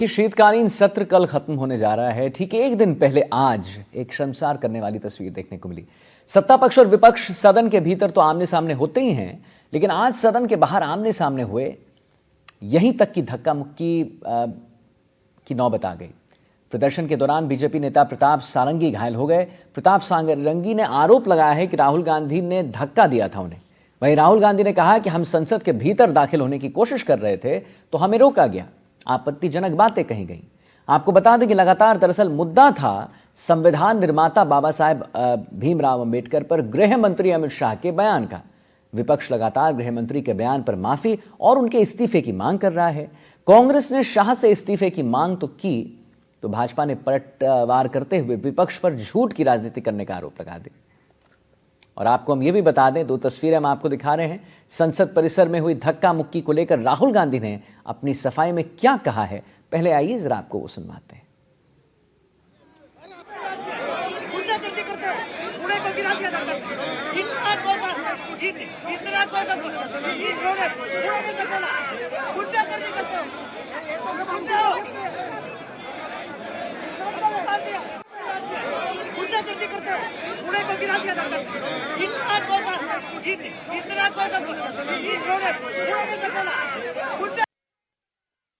कि शीतकालीन सत्र कल खत्म होने जा रहा है। ठीक एक दिन पहले आज एक शर्मसार करने वाली तस्वीर देखने को मिली। सत्ता पक्ष और विपक्ष सदन के भीतर तो आमने सामने होते ही हैं, लेकिन आज सदन के बाहर आमने सामने हुए, यहीं तक कि धक्का मुक्की की नौबत आ गई। प्रदर्शन के दौरान बीजेपी नेता प्रताप सारंगी घायल हो गए। प्रताप सारंगी ने आरोप लगाया है कि राहुल गांधी ने धक्का दिया था उन्हें। वहीं राहुल गांधी ने कहा कि हम संसद के भीतर दाखिल होने की कोशिश कर रहे थे तो हमें रोका गया। आपत्तिजनक बातें कही गई। आपको बता दें कि लगातार दरअसल मुद्दा था संविधान निर्माता बाबा साहेब भीमराव अंबेडकर पर गृह मंत्री अमित शाह के बयान का। विपक्ष लगातार गृह मंत्री के बयान पर माफी और उनके इस्तीफे की मांग कर रहा है। कांग्रेस ने शाह से इस्तीफे की मांग तो की, तो भाजपा ने पलटवार करते हुए विपक्ष पर झूठ की राजनीति करने का आरोप लगा दिया। और आपको हम ये भी बता दें, दो तस्वीरें हम आपको दिखा रहे हैं। संसद परिसर में हुई धक्का मुक्की को लेकर राहुल गांधी ने अपनी सफाई में क्या कहा है, पहले आइए जरा आपको वो सुनवाते हैं।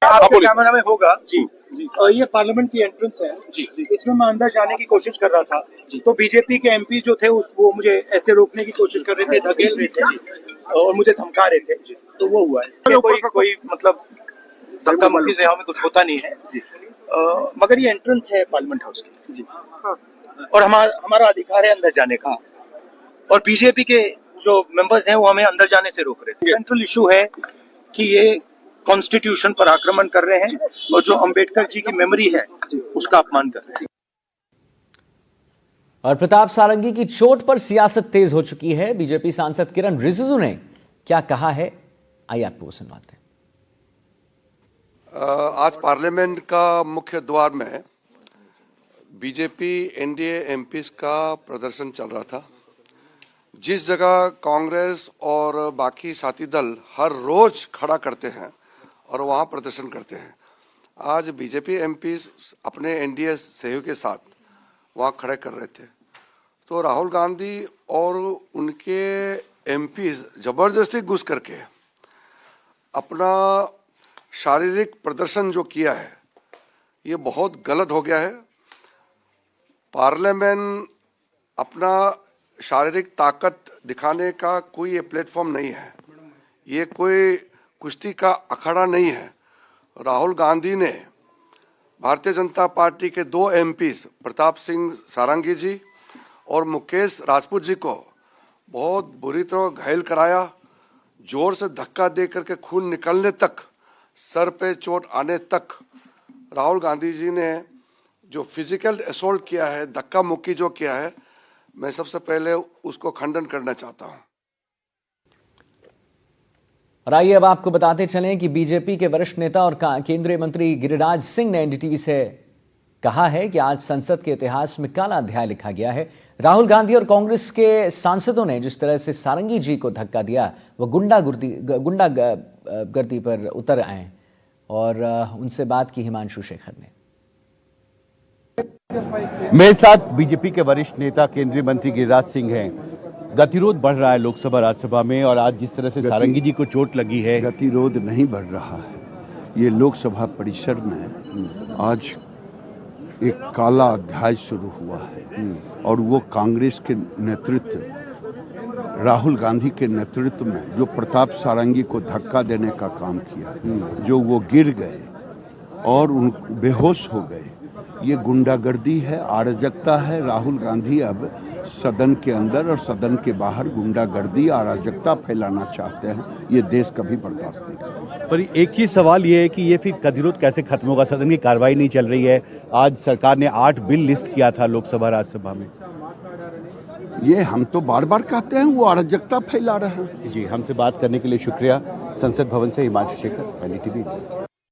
आपको कैमरा में होगा जी। ये पार्लियामेंट की एंट्रेंस है जी। इसमें मैं अंदर जाने की कोशिश कर रहा था तो बीजेपी के एमपी जो थे वो मुझे ऐसे रोकने की कोशिश कर रहे थे, धकेल रहे थे और मुझे धमका रहे थे। तो वो हुआ है। कोई मतलब धक्का मुक्की से हमें कुछ होता नहीं है जी। मगर ये एंट्रेंस है पार्लियामेंट हाउस की जी। और हमारा अधिकार है अंदर जाने का। और बीजेपी के जो मेंबर्स हैं वो हमें अंदर जाने से रोक रहे थे। सेंट्रल इशू है कि ये कॉन्स्टिट्यूशन पर आक्रमण कर रहे हैं और जो अंबेडकर जी की मेमोरी है उसका अपमान कर रहे हैं। और प्रताप सारंगी की चोट पर सियासत तेज हो चुकी है। बीजेपी सांसद किरण रिजिजू ने क्या कहा है, आइए आपको सुनवाते हैं। आज पार्लियामेंट का मुख्य द्वार में बीजेपी एनडीए एमपीज का प्रदर्शन चल रहा था। जिस जगह कांग्रेस और बाकी साथी दल हर रोज खड़ा करते हैं और वहां प्रदर्शन करते हैं, आज बीजेपी एमपीज अपने एनडीए सहयोग के साथ वहां खड़े कर रहे थे। तो राहुल गांधी और उनके एमपीज जबरदस्ती घुस करके अपना शारीरिक प्रदर्शन जो किया है, ये बहुत गलत हो गया है। पार्लियामेंट अपना शारीरिक ताकत दिखाने का कोई ये प्लेटफॉर्म नहीं है, ये कोई कुश्ती का अखाड़ा नहीं है। राहुल गांधी ने भारतीय जनता पार्टी के दो एमपीज प्रताप सिंह सारंगी जी और मुकेश राजपूत जी को बहुत बुरी तरह घायल कराया। जोर से धक्का दे करके खून निकलने तक, सर पे चोट आने तक राहुल गांधी जी ने जो फिजिकल असॉल्ट किया है, धक्का मुक्की जो किया है, मैं सबसे पहले उसको खंडन करना चाहता हूं। और आइए अब आपको बताते चलें कि बीजेपी के वरिष्ठ नेता और केंद्रीय मंत्री गिरिराज सिंह ने एनडीटीवी से कहा है कि आज संसद के इतिहास में काला अध्याय लिखा गया है। राहुल गांधी और कांग्रेस के सांसदों ने जिस तरह से सारंगी जी को धक्का दिया, वो गुंडागर्दी पर उतर आए। और उनसे बात की हिमांशु शेखर ने। मेरे साथ बीजेपी के वरिष्ठ नेता केंद्रीय मंत्री गिरिराज सिंह हैं। गतिरोध बढ़ रहा है लोकसभा राज्यसभा में, और आज जिस तरह से सारंगी जी को चोट लगी है। गतिरोध नहीं बढ़ रहा है, ये लोकसभा परिसर में आज एक काला अध्याय शुरू हुआ है। और वो कांग्रेस के नेतृत्व, राहुल गांधी के नेतृत्व में जो प्रताप सारंगी को धक्का देने का काम किया, जो वो गिर गए और उन बेहोश हो गए, ये गुंडागर्दी है, अराजकता है। राहुल गांधी अब सदन के अंदर और सदन के बाहर गुंडागर्दी, अराजकता फैलाना चाहते हैं। ये देश कभी बर्दाश्त नहीं करेगा। पर एक ही सवाल ये है कि ये फिर गतिरोध कैसे खत्म होगा? सदन की कार्रवाई नहीं चल रही है। आज सरकार ने 8 बिल लिस्ट किया था लोकसभा राज्यसभा में। ये हम तो बार बार कहते हैं, वो अराजकता फैला रहे हैं। जी, हमसे बात करने के लिए शुक्रिया। संसद भवन से हिमांशु शेखर, एनडीटीवी।